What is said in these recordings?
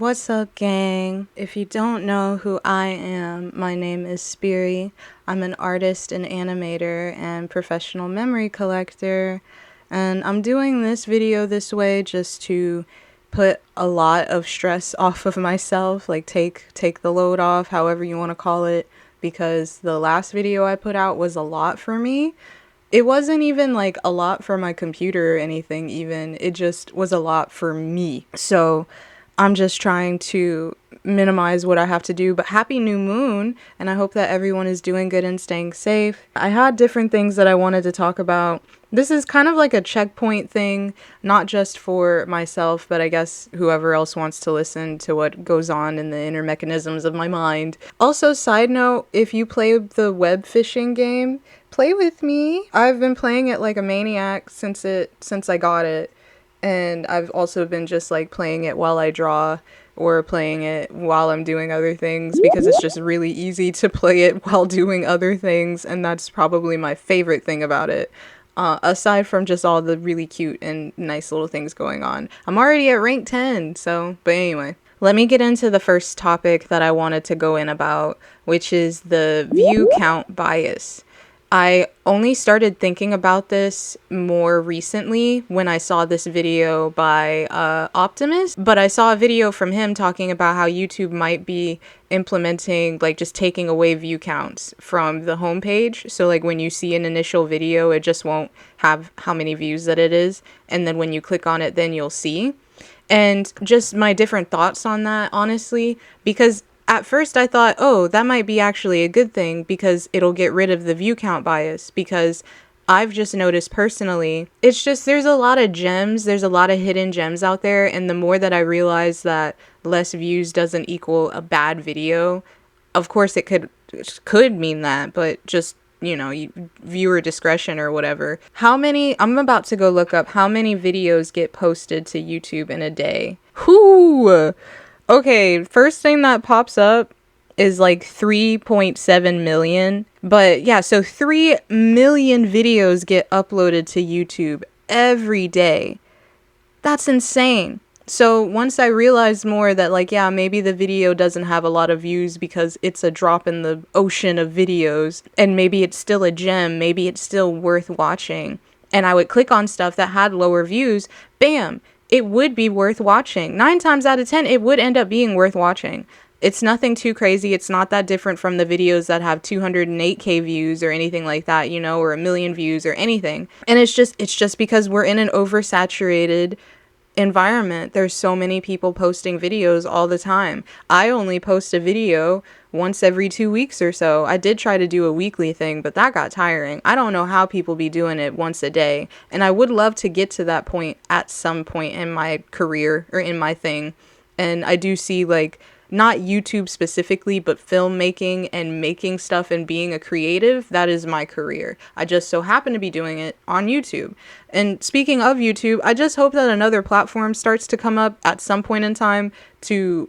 What's up, gang? If you don't know who I am, my name is Spiri. I'm an artist and animator and professional memory collector, and I'm doing this video this way just to put a lot of stress off of myself, like take the load off, however you want to call it, because the last video I put out was a lot for me. It wasn't even like a lot for my computer or anything, even. It just was a lot for me. So I'm just trying to minimize what I have to do. But happy new moon, and I hope that everyone is doing good and staying safe. I had different things that I wanted to talk about. This is kind of like a checkpoint thing, not just for myself, but I guess whoever else wants to listen to what goes on in the inner mechanisms of my mind. Also, side note, if you play the web fishing game, play with me. I've been playing it like a maniac since I got it. And I've also been just like playing it while I draw or playing it while I'm doing other things because it's just really easy to play it while doing other things, and that's probably my favorite thing about it. Aside from just all the really cute and nice little things going on. I'm already at rank 10, so, but anyway. Let me get into the first topic that I wanted to go in about, which is the view count bias. I only started thinking about this more recently when I saw this video by Optimus, but I saw a video from him talking about how YouTube might be implementing, like, just taking away view counts from the homepage. So like when you see an initial video, it just won't have how many views that it is, and then when you click on it, then you'll see. And just my different thoughts on that, honestly, because at first I thought, oh, that might be actually a good thing because it'll get rid of the view count bias, because I've just noticed personally, it's just there's a lot of gems, there's a lot of hidden gems out there, and the more that I realize that less views doesn't equal a bad video, of course it could mean that, but just, you know, viewer discretion or whatever. I'm about to go look up how many videos get posted to YouTube in a day. Whoo! Okay, first thing that pops up is like 3.7 million. But yeah, so 3 million videos get uploaded to YouTube every day. That's insane. So once I realized more that, like, yeah, maybe the video doesn't have a lot of views because it's a drop in the ocean of videos, and maybe it's still a gem, maybe it's still worth watching, and I would click on stuff that had lower views, bam, it would be worth watching. 9 times out of 10, it would end up being worth watching. It's nothing too crazy. It's not that different from the videos that have 208k views or anything like that, you know, or 1 million views or anything. And it's just because we're in an oversaturated environment. There's so many people posting videos all the time. I only post a video once every 2 weeks or so. I did try to do a weekly thing, but that got tiring. I don't know how people be doing it once a day, and I would love to get to that point at some point in my career or in my thing. And I do see, like, not YouTube specifically, but filmmaking and making stuff and being a creative, that is my career. I just so happen to be doing it on YouTube. And speaking of YouTube, I just hope that another platform starts to come up at some point in time to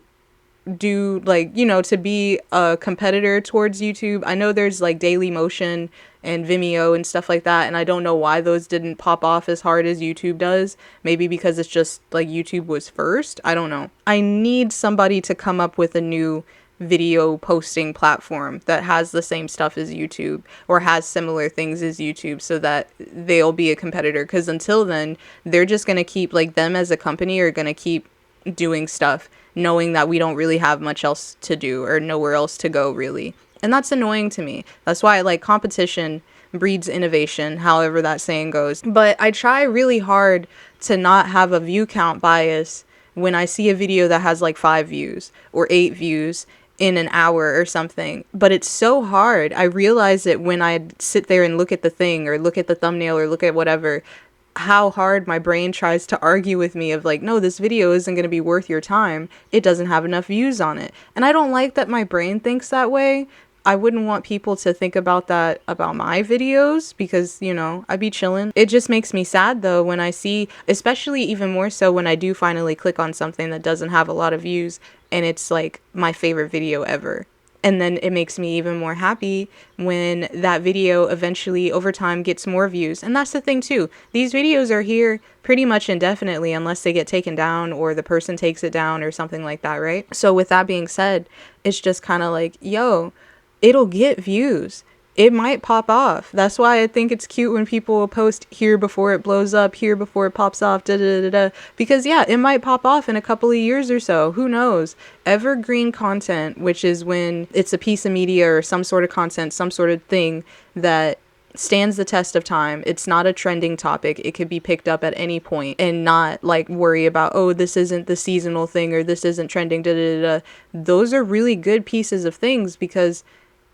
do, like, you know, to be a competitor towards YouTube. I know there's like Dailymotion and Vimeo and stuff like that, and I don't know why those didn't pop off as hard as YouTube does. Maybe because it's just like YouTube was first. I don't know. I need somebody to come up with a new video posting platform that has the same stuff as YouTube or has similar things as YouTube so that they'll be a competitor, because until then they're just going to keep, like, them as a company are going to keep doing stuff knowing that we don't really have much else to do or nowhere else to go, really. And that's annoying to me. That's why I like competition breeds innovation, however that saying goes. But I try really hard to not have a view count bias when I see a video that has like 5 views or 8 views in an hour or something. But it's so hard. I realize it when I sit there and look at the thing or look at the thumbnail or look at whatever, how hard my brain tries to argue with me of like, no, this video isn't going to be worth your time. It doesn't have enough views on it. And I don't like that my brain thinks that way. I wouldn't want people to think about that about my videos because, you know, I'd be chilling. It just makes me sad though when I see, especially even more so when I do finally click on something that doesn't have a lot of views and it's like my favorite video ever. And then it makes me even more happy when that video eventually over time gets more views. And that's the thing too. These videos are here pretty much indefinitely unless they get taken down or the person takes it down or something like that, right? So with that being said, it's just kind of like, yo, it'll get views. It might pop off. That's why I think it's cute when people post here before it blows up, here before it pops off, da da da da. Because yeah, it might pop off in a couple of years or so. Who knows? Evergreen content, which is when it's a piece of media or some sort of content, some sort of thing that stands the test of time. It's not a trending topic. It could be picked up at any point and not like worry about, oh, this isn't the seasonal thing or this isn't trending, da da da. Those are really good pieces of things because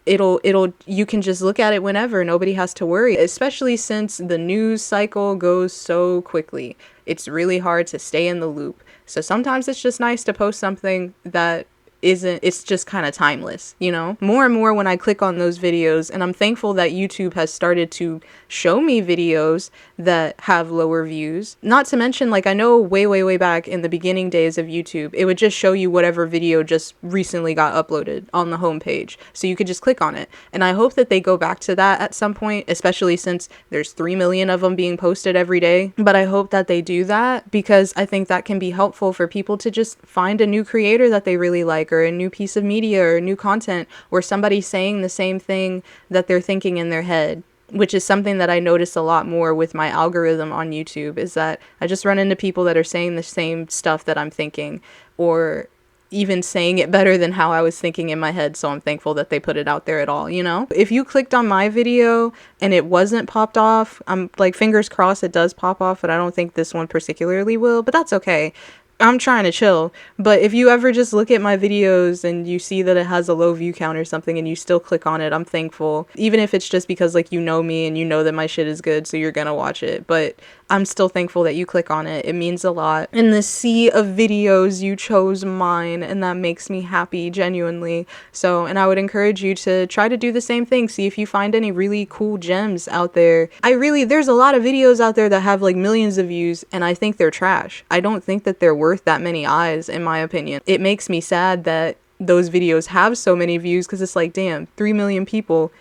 it'll you can just look at it whenever. Nobody has to worry, especially since the news cycle goes so quickly. It's really hard to stay in the loop. So sometimes it's just nice to post something that it's just kind of timeless, you know? More and more when I click on those videos, and I'm thankful that YouTube has started to show me videos that have lower views. Not to mention, like, I know way back in the beginning days of YouTube, it would just show you whatever video just recently got uploaded on the homepage. So you could just click on it. And I hope that they go back to that at some point, especially since there's 3 million of them being posted every day. But I hope that they do that because I think that can be helpful for people to just find a new creator that they really like, or a new piece of media or new content, or somebody saying the same thing that they're thinking in their head, which is something that I notice a lot more with my algorithm on YouTube, is that I just run into people that are saying the same stuff that I'm thinking, or even saying it better than how I was thinking in my head. So I'm thankful that they put it out there at all, you know? If you clicked on my video and it wasn't popped off, I'm like, fingers crossed it does pop off, but I don't think this one particularly will, but that's okay. I'm trying to chill. But if you ever just look at my videos and you see that it has a low view count or something and you still click on it, I'm thankful. Even if it's just because like you know me and you know that my shit is good, so you're gonna watch it. But I'm still thankful that you click on it. It means a lot. In the sea of videos, you chose mine, and that makes me happy, genuinely. So, and I would encourage you to try to do the same thing. See if you find any really cool gems out there. There's a lot of videos out there that have like millions of views, and I think they're trash. I don't think that they're worth that many eyes, in my opinion. It makes me sad that those videos have so many views, because it's like, damn, 3 million people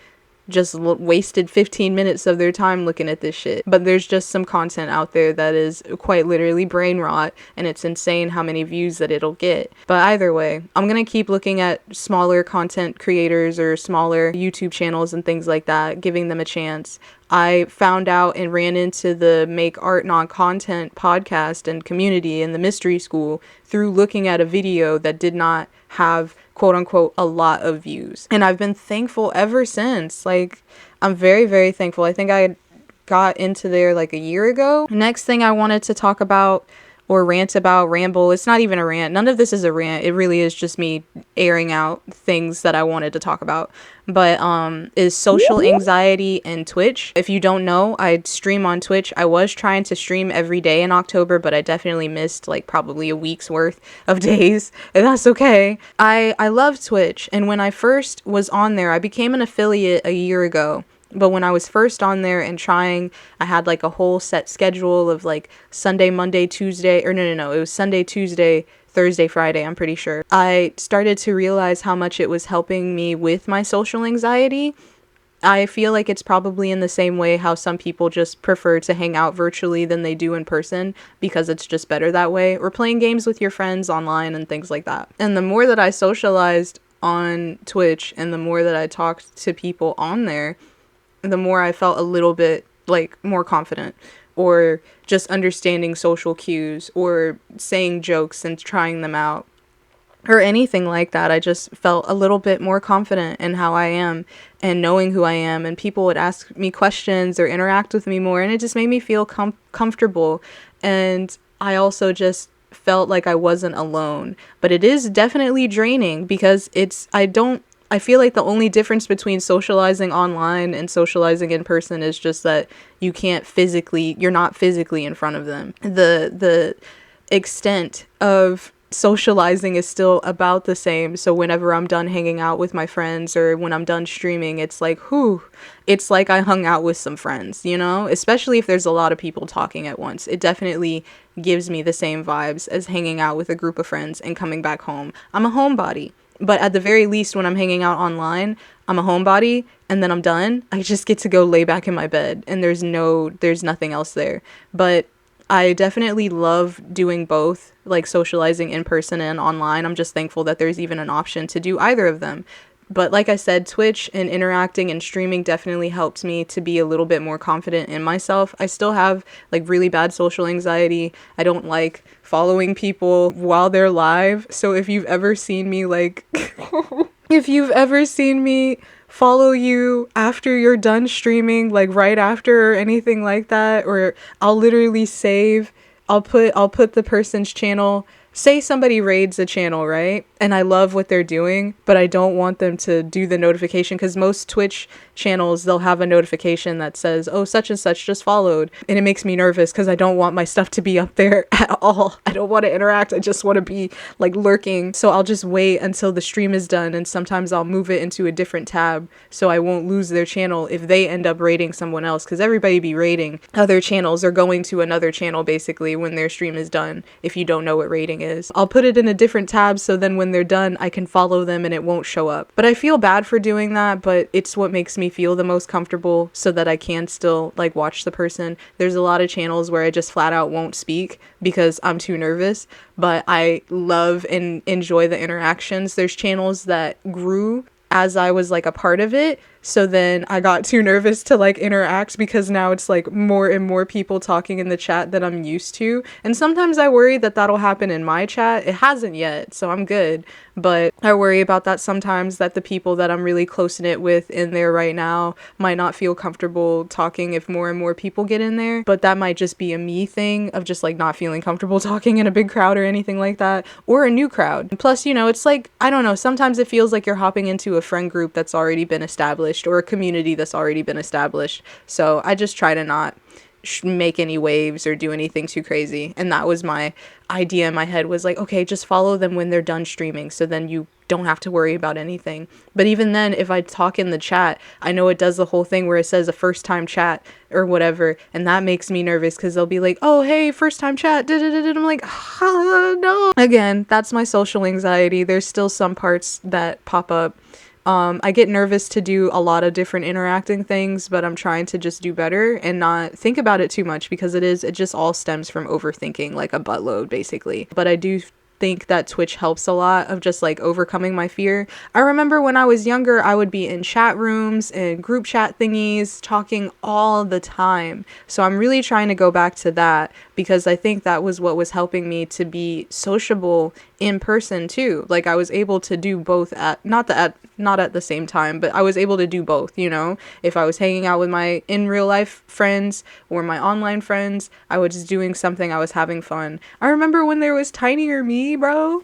just wasted 15 minutes of their time looking at this shit. But there's just some content out there that is quite literally brain rot, and it's insane how many views that it'll get. But either way, I'm gonna keep looking at smaller content creators or smaller YouTube channels and things like that, giving them a chance. I found out and ran into the Make Art Not Content podcast and community in the mystery school through looking at a video that did not have quote unquote a lot of views. And I've been thankful ever since. Like, I'm very thankful. I think I got into there like a year ago. Next thing I wanted to talk about or rant about, ramble, it's not even a rant. None of this is a rant. It really is just me airing out things that I wanted to talk about. But is social anxiety and Twitch. If you don't know, I stream on Twitch. I was trying to stream every day in October, but I definitely missed like probably a week's worth of days, and that's okay. I love Twitch, and when I first was on there, I became an affiliate a year ago. But when I was first on there and trying, I had like a whole set schedule of like Sunday, Monday, Tuesday, or no, it was Sunday, Tuesday, Thursday, Friday, I'm pretty sure. I started to realize how much it was helping me with my social anxiety. I feel like it's probably in the same way how some people just prefer to hang out virtually than they do in person, because it's just better that way, or playing games with your friends online and things like that. And the more that I socialized on Twitch and the more that I talked to people on there, the more I felt a little bit like more confident, or just understanding social cues, or saying jokes and trying them out, or anything like that. I just felt a little bit more confident in how I am and knowing who I am, and people would ask me questions or interact with me more, and it just made me feel comfortable. And I also just felt like I wasn't alone. But it is definitely draining, because I feel like the only difference between socializing online and socializing in person is just that you're not physically in front of them. The extent of socializing is still about the same. So whenever I'm done hanging out with my friends, or when I'm done streaming, it's like, it's like I hung out with some friends, you know? Especially if there's a lot of people talking at once. It definitely gives me the same vibes as hanging out with a group of friends and coming back home. I'm a homebody. But at the very least, when I'm hanging out online, I'm a homebody and then I'm done. I just get to go lay back in my bed and there's nothing else there. But I definitely love doing both, like socializing in person and online. I'm just thankful that there's even an option to do either of them. But like I said, Twitch and interacting and streaming definitely helped me to be a little bit more confident in myself. I still have like really bad social anxiety. I don't like following people while they're live. So if you've ever seen me like if you've ever seen me follow you after you're done streaming, like right after or anything like that, or I'll literally save, I'll put the person's channel. Say somebody raids a channel, right? And I love what they're doing, but I don't want them to do the notification, because most Twitch channels, they'll have a notification that says, oh, such and such just followed. And it makes me nervous because I don't want my stuff to be up there at all. I don't want to interact. I just want to be like lurking. So I'll just wait until the stream is done. And sometimes I'll move it into a different tab so I won't lose their channel if they end up raiding someone else, because everybody be raiding other channels or going to another channel basically when their stream is done, if you don't know what raiding is. I'll put it in a different tab so then when they're done I can follow them and it won't show up. But I feel bad for doing that, but it's what makes me feel the most comfortable so that I can still like watch the person. There's a lot of channels where I just flat out won't speak because I'm too nervous, but I love and enjoy the interactions. There's channels that grew as I was like a part of it, so then I got too nervous to like interact because now it's like more and more people talking in the chat that I'm used to. And sometimes I worry that that'll happen in my chat. It hasn't yet, so I'm good. But I worry about that sometimes, that the people that I'm really close-knit with in there right now might not feel comfortable talking if more and more people get in there. But that might just be a me thing of just like not feeling comfortable talking in a big crowd or anything like that, or a new crowd. Plus, you know, it's like, I don't know, sometimes it feels like you're hopping into a friend group that's already been established or a community that's already been established. So I just try to not make any waves or do anything too crazy. And that was my idea in my head, was like, okay, just follow them when they're done streaming, so then you don't have to worry about anything. But even then, if I talk in the chat, I know it does the whole thing where it says a first time chat or whatever, and that makes me nervous because they'll be like, oh hey, first time chat, I'm like, no. Again, that's my social anxiety. There's still some parts that pop up. I get nervous to do a lot of different interacting things, but I'm trying to just do better and not think about it too much, because it just all stems from overthinking, like a buttload basically. But I do think that Twitch helps a lot of just like overcoming my fear. I remember when I was younger, I would be in chat rooms and group chat thingies talking all the time. So I'm really trying to go back to that, because I think that was what was helping me to be sociable in person too. Like I was able to do both at not at the same time, but I was able to do both, you know. If I was hanging out with my in real life friends or my online friends, I was just doing something, I was having fun. I remember when there was Tiny or Me, bro.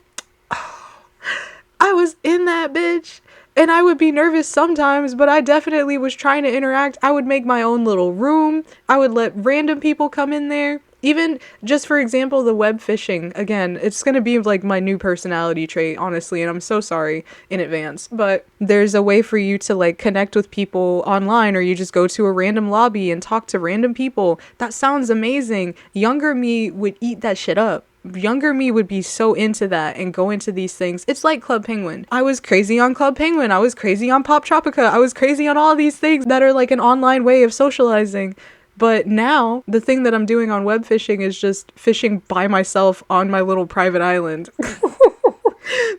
I was in that bitch. And I would be nervous sometimes, but I definitely was trying to interact. I would make my own little room. I would let random people come in there. Even just for example, the web fishing, again, it's going to be like my new personality trait, honestly, and I'm so sorry in advance. But there's a way for you to like connect with people online, or you just go to a random lobby and talk to random people. That sounds amazing. Younger me would eat that shit up. Younger me would be so into that and go into these things. It's like Club Penguin. I was crazy on Club Penguin. I was crazy on Pop Tropica. I was crazy on all these things that are like an online way of socializing. But now the thing that I'm doing on web fishing is just fishing by myself on my little private island.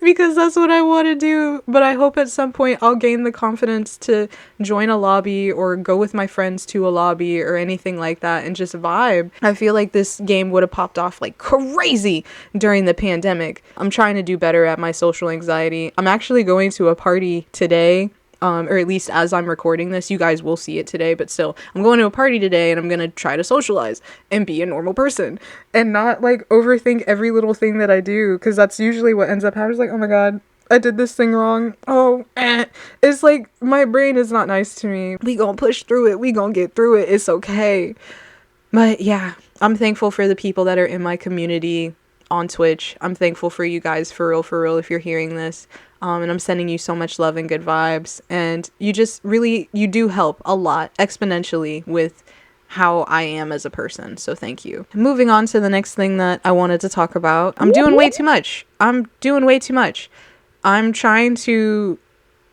Because that's what I want to do. But I hope at some point I'll gain the confidence to join a lobby or go with my friends to a lobby or anything like that and just vibe. I feel like this game would have popped off like crazy during the pandemic. I'm trying to do better at my social anxiety. I'm actually going to a party today. Or at least as I'm recording this, you guys will see it today, but still, I'm going to a party today and I'm going to try to socialize and be a normal person and not like overthink every little thing that I do, because that's usually what ends up happening. It's like, oh my God, I did this thing wrong. Oh, It's like my brain is not nice to me. We gonna push through it. We gonna get through it. It's okay. But yeah, I'm thankful for the people that are in my community on Twitch. I'm thankful for you guys, for real, if you're hearing this. And I'm sending you so much love and good vibes. And you just really, you do help a lot exponentially with how I am as a person. So thank you. Moving on to the next thing that I wanted to talk about. I'm doing way too much. I'm trying to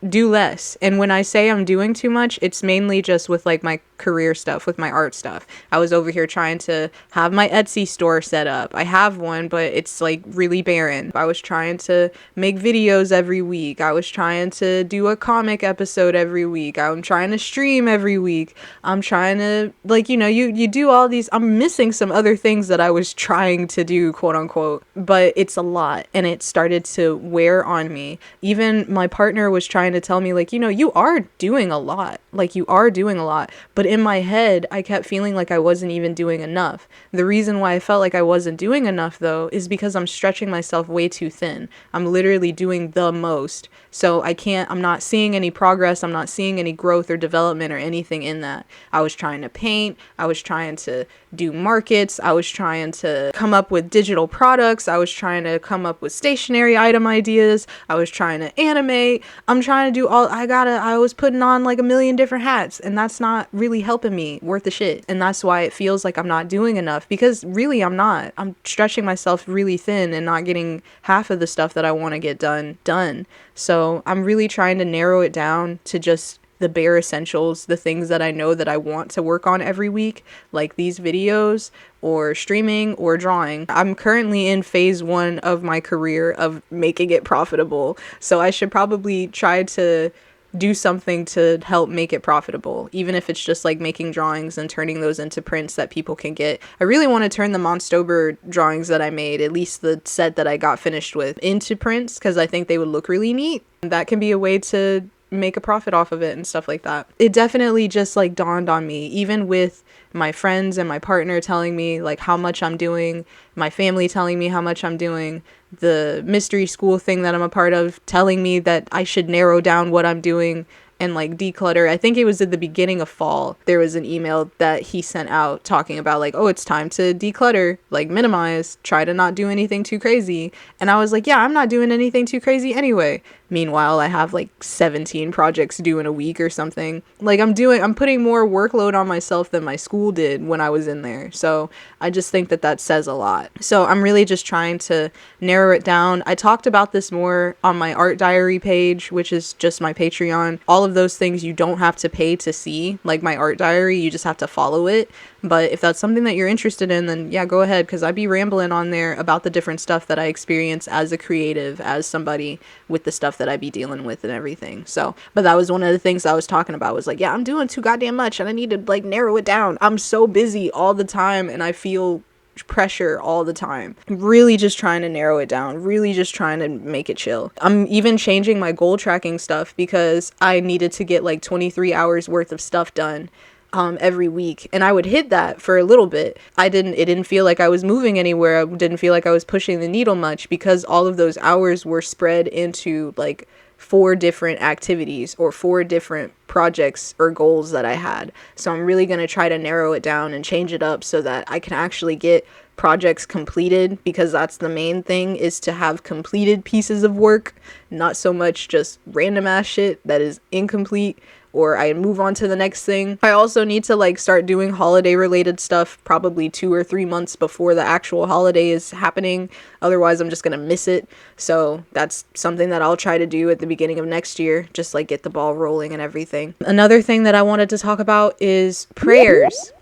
do less. And when I say I'm doing too much, it's mainly just with like my career stuff, with my art stuff. I was over here trying to have my Etsy store set up. I have one, but it's like really barren. I was trying to make videos every week. I was trying to do a comic episode every week. I'm trying to stream every week. I'm trying to, like, you know, you do all these. I'm missing some other things that I was trying to do, quote unquote, but it's a lot, and it started to wear on me. Even my partner was trying to tell me, like, you know, you are doing a lot. Like, you are doing a lot. But in my head, I kept feeling like I wasn't even doing enough. The reason why I felt like I wasn't doing enough, though, is because I'm stretching myself way too thin. I'm literally doing the most. So I'm not seeing any progress. I'm not seeing any growth or development or anything in that. I was trying to paint. I was trying to do markets. I was trying to come up with digital products. I was trying to come up with stationery item ideas. I was trying to animate. I'm trying to do I was putting on like a million different hats, and that's not really helping me worth the shit. And that's why it feels like I'm not doing enough, because really I'm not. I'm stretching myself really thin and not getting half of the stuff that I want to get done. So I'm really trying to narrow it down to just the bare essentials, the things that I know that I want to work on every week, like these videos or streaming or drawing. I'm currently in phase 1 of my career of making it profitable. So I should probably try to do something to help make it profitable, even if it's just like making drawings and turning those into prints that people can get. I really want to turn the Monstober drawings that I made, at least the set that I got finished with, into prints, because I think they would look really neat. That can be a way to make a profit off of it and stuff like that. It definitely just like dawned on me, even with my friends and my partner telling me like how much I'm doing, my family telling me how much I'm doing, the mystery school thing that I'm a part of telling me that I should narrow down what I'm doing and like declutter. I think it was at the beginning of fall. There was an email that he sent out talking about like, oh, it's time to declutter, like minimize, try to not do anything too crazy. And I was like, yeah, I'm not doing anything too crazy anyway. Meanwhile, I have like 17 projects due in a week or something. Like I'm putting more workload on myself than my school did when I was in there. So I just think that says a lot. So I'm really just trying to narrow it down. I talked about this more on my art diary page, which is just my Patreon. All of those things you don't have to pay to see, like my art diary, you just have to follow it. But if that's something that you're interested in, then yeah, go ahead, because I be rambling on there about the different stuff that I experience as a creative, as somebody with the stuff that I be dealing with and everything. So, but that was one of the things I was talking about, was like, yeah, I'm doing too goddamn much and I need to like narrow it down. I'm so busy all the time and I feel pressure all the time. I'm really just trying to narrow it down, really just trying to make it chill. I'm even changing my goal tracking stuff because I needed to get like 23 hours worth of stuff done every week, and I would hit that for a little bit. It didn't feel like I was moving anywhere. I didn't feel like I was pushing the needle much, because all of those hours were spread into like 4 different activities or 4 different projects or goals that I had. So I'm really going to try to narrow it down and change it up so that I can actually get projects completed, because that's the main thing, is to have completed pieces of work, not so much just random ass shit that is incomplete, or I move on to the next thing. I also need to like start doing holiday related stuff probably 2 or 3 months before the actual holiday is happening. Otherwise I'm just gonna miss it. So that's something that I'll try to do at the beginning of next year, just like get the ball rolling and everything. Another thing that I wanted to talk about is prayers.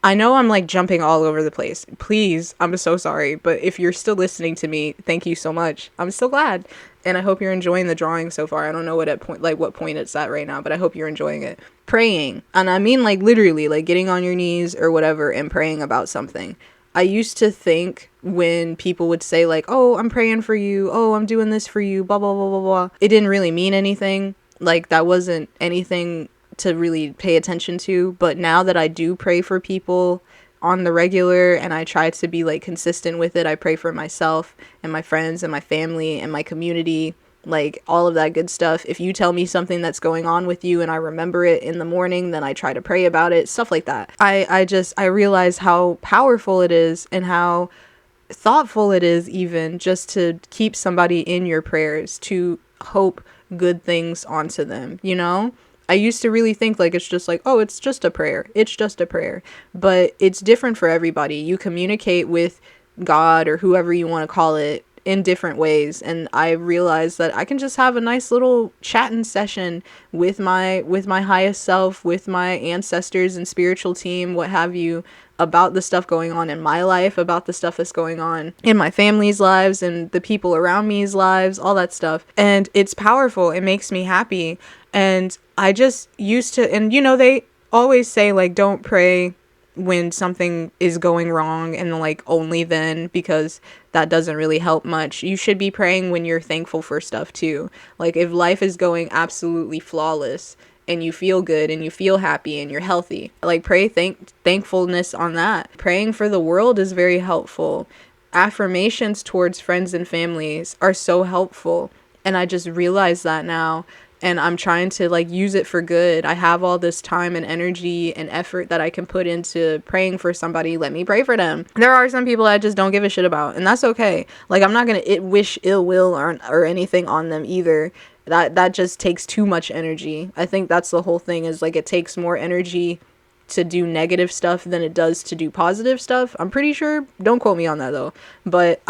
I know I'm like jumping all over the place. Please, I'm so sorry. But if you're still listening to me, thank you so much. I'm so glad. And I hope you're enjoying the drawing so far. I don't know what point it's at right now, but I hope you're enjoying it. Praying. And I mean like literally like getting on your knees or whatever and praying about something. I used to think when people would say like, oh, I'm praying for you. Oh, I'm doing this for you. Blah, blah, blah, blah, blah. It didn't really mean anything. Like that wasn't anything to really pay attention to. But now that I do pray for people on the regular and I try to be like consistent with it, I pray for myself and my friends and my family and my community, like all of that good stuff. If you tell me something that's going on with you and I remember it in the morning, then I try to pray about it, stuff like that. I realize how powerful it is and how thoughtful it is, even just to keep somebody in your prayers, to hope good things onto them, you know? I used to really think like it's just like, oh, it's just a prayer. It's just a prayer. But it's different for everybody. You communicate with God or whoever you want to call it in different ways, and I realized that I can just have a nice little chatting session with my highest self, with my ancestors and spiritual team, what have you, about the stuff going on in my life, about the stuff that's going on in my family's lives and the people around me's lives, all that stuff. And it's powerful. It makes me happy. And I just used to, and you know, they always say like, don't pray when something is going wrong and like only then, because that doesn't really help much. You should be praying when you're thankful for stuff too. Like if life is going absolutely flawless and you feel good and you feel happy and you're healthy, like pray thankfulness on that. Praying for the world is very helpful. Affirmations towards friends and families are so helpful, and I just realized that now, and I'm trying to like use it for good. I have all this time and energy and effort that I can put into praying for somebody. Let me pray for them. There are some people I just don't give a shit about, and that's okay. Like I'm not gonna wish ill will or anything on them either. That just takes too much energy. I think that's the whole thing, is like it takes more energy to do negative stuff than it does to do positive stuff. I'm pretty sure. Don't quote me on that though. But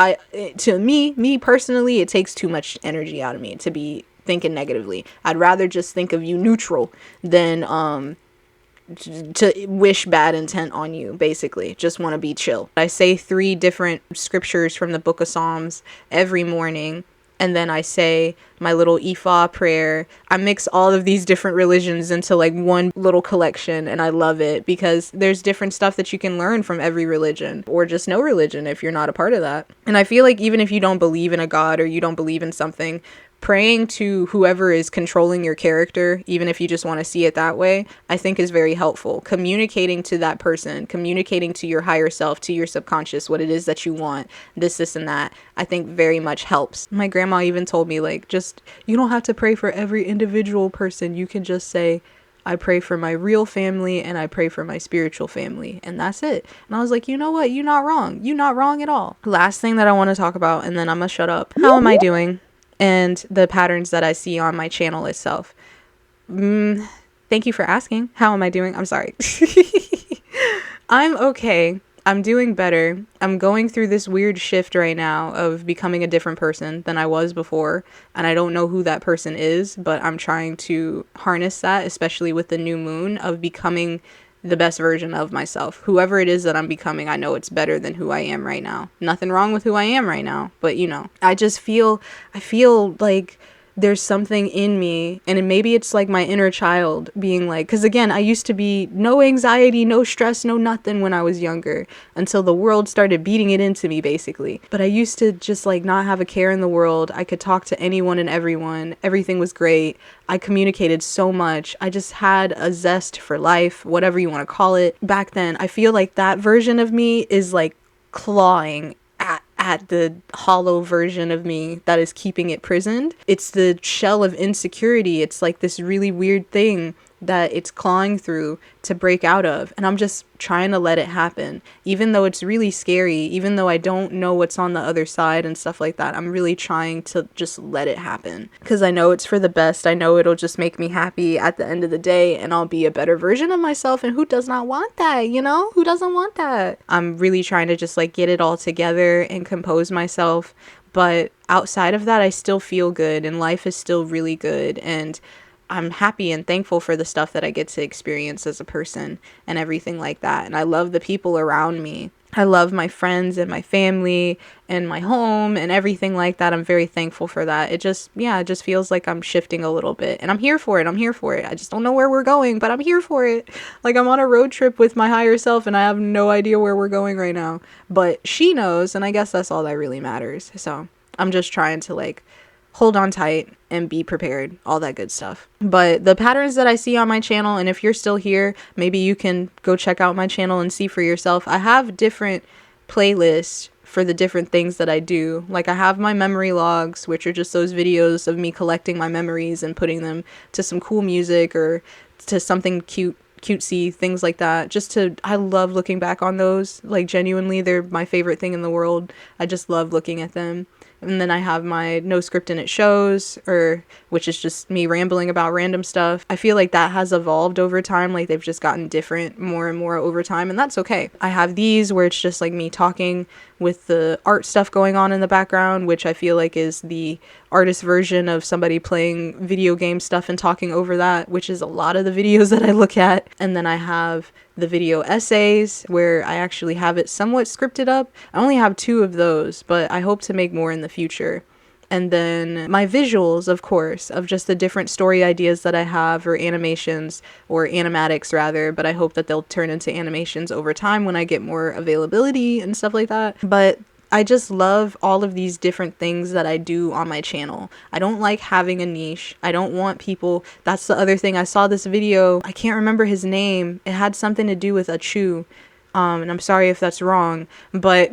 to me personally, it takes too much energy out of me to be thinking negatively. I'd rather just think of you neutral than to wish bad intent on you. Basically just want to be chill. I say 3 different scriptures from the book of Psalms every morning, and then I say my little Ifa prayer. I mix all of these different religions into like one little collection, and I love it because there's different stuff that you can learn from every religion, or just no religion if you're not a part of that. And I feel like even if you don't believe in a god or you don't believe in something, praying to whoever is controlling your character, even if you just want to see it that way, I think is very helpful. Communicating to that person, communicating to your higher self, to your subconscious, what it is that you want, this and that, I think very much helps. My grandma even told me, like, just, you don't have to pray for every individual person. You can just say, I pray for my real family and I pray for my spiritual family, and that's it. And I was like, you know what? You're not wrong. You're not wrong at all. Last thing that I want to talk about, and then I'm gonna shut up. How am I doing? And the patterns that I see on my channel itself. Thank you for asking. How am I doing? I'm sorry. I'm okay. I'm doing better. I'm going through this weird shift right now of becoming a different person than I was before. And I don't know who that person is, but I'm trying to harness that, especially with the new moon, of becoming the best version of myself. Whoever it is that I'm becoming, I know it's better than who I am right now. Nothing wrong with who I am right now, but you know, I feel like there's something in me, and maybe it's like my inner child being like, because again, I used to be no anxiety, no stress, no nothing when I was younger, until the world started beating it into me basically. But I used to just like not have a care in the world. I could talk to anyone and everyone. Everything was great. I communicated so much. I just had a zest for life, whatever you want to call it. Back then, I feel like that version of me is like clawing at the hollow version of me that is keeping it prisoned. It's the shell of insecurity. It's like this really weird thing that it's clawing through to break out of, and I'm just trying to let it happen, even though it's really scary, even though I don't know what's on the other side and stuff like that. I'm really trying to just let it happen because I know it's for the best. I know it'll just make me happy at the end of the day, and I'll be a better version of myself, and who does not want that, you know? Who doesn't want that? I'm really trying to just like get it all together and compose myself, but outside of that, I still feel good, and life is still really good, and I'm happy and thankful for the stuff that I get to experience as a person and everything like that. And I love the people around me. I love my friends and my family and my home and everything like that. I'm very thankful for that. It just feels like I'm shifting a little bit, and I'm here for it. I just don't know where we're going, but I'm here for it. Like I'm on a road trip with my higher self, and I have no idea where we're going right now, but she knows, and I guess that's all that really matters. So I'm just trying to like hold on tight and be prepared, all that good stuff. But the patterns that I see on my channel, and if you're still here, maybe you can go check out my channel and see for yourself. I have different playlists for the different things that I do. Like I have my memory logs, which are just those videos of me collecting my memories and putting them to some cool music or to something cutesy, things like that. I love looking back on those. Like genuinely, they're my favorite thing in the world. I just love looking at them. And then I have my no script in it shows, which is just me rambling about random stuff. I feel like that has evolved over time. Like they've just gotten different more and more over time, and that's okay. I have these where it's just like me talking with the art stuff going on in the background, which I feel like is the artist version of somebody playing video game stuff and talking over that, which is a lot of the videos that I look at. And then I have the video essays where I actually have it somewhat scripted up. I only have 2 of those, but I hope to make more in the future. And then my visuals, of course, of just the different story ideas that I have, or animations, or animatics rather, but I hope that they'll turn into animations over time when I get more availability and stuff like that. But I just love all of these different things that I do on my channel. I don't like having a niche. I don't want people, that's the other thing. I saw this video, I can't remember his name. It had something to do with a chew. And I'm sorry if that's wrong, but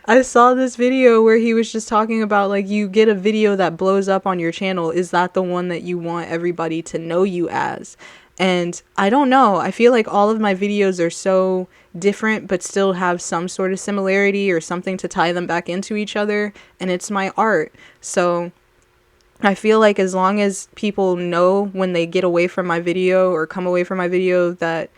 I saw this video where he was just talking about, like, you get a video that blows up on your channel. Is that the one that you want everybody to know you as? And I don't know. I feel like all of my videos are so different, but still have some sort of similarity or something to tie them back into each other. And it's my art. So I feel like as long as people know when they get away from my video or come away from my video that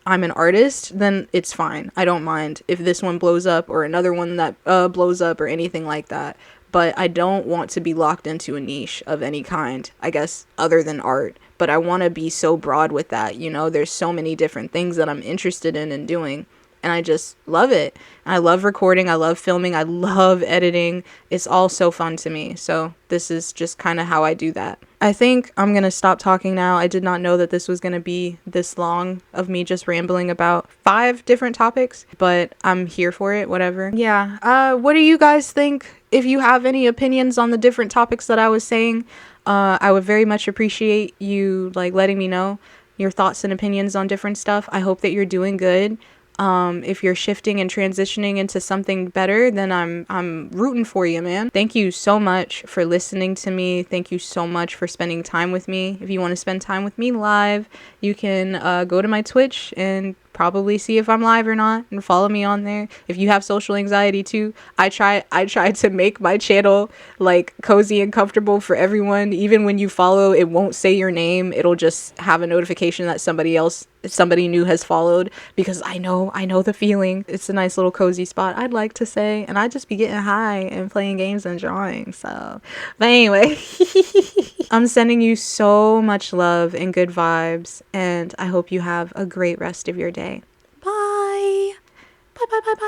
I'm an artist, then it's fine. I don't mind if this one blows up or another one that blows up or anything like that. But I don't want to be locked into a niche of any kind, I guess, other than art. But I want to be so broad with that, you know? There's so many different things that I'm interested in and doing. And I just love it. I love recording. I love filming. I love editing. It's all so fun to me. So this is just kind of how I do that. I think I'm going to stop talking now. I did not know that this was going to be this long of me just rambling about 5 different topics, but I'm here for it, whatever. Yeah. What do you guys think? If you have any opinions on the different topics that I was saying, I would very much appreciate you like letting me know your thoughts and opinions on different stuff. I hope that you're doing good. If you're shifting and transitioning into something better, then I'm rooting for you, man. Thank you so much for listening to me. Thank you so much for spending time with me. If you want to spend time with me live, you can go to my Twitch and probably see if I'm live or not and follow me on there. If you have social anxiety too, I try to make my channel like cozy and comfortable for everyone. Even when you follow, it won't say your name. It'll just have a notification that somebody new has followed, because I know the feeling. It's a nice little cozy spot, I'd like to say, and I just be getting high and playing games and drawing. So, but anyway, I'm sending you so much love and good vibes, and I hope you have a great rest of your day. Bye. Bye, bye, bye, bye.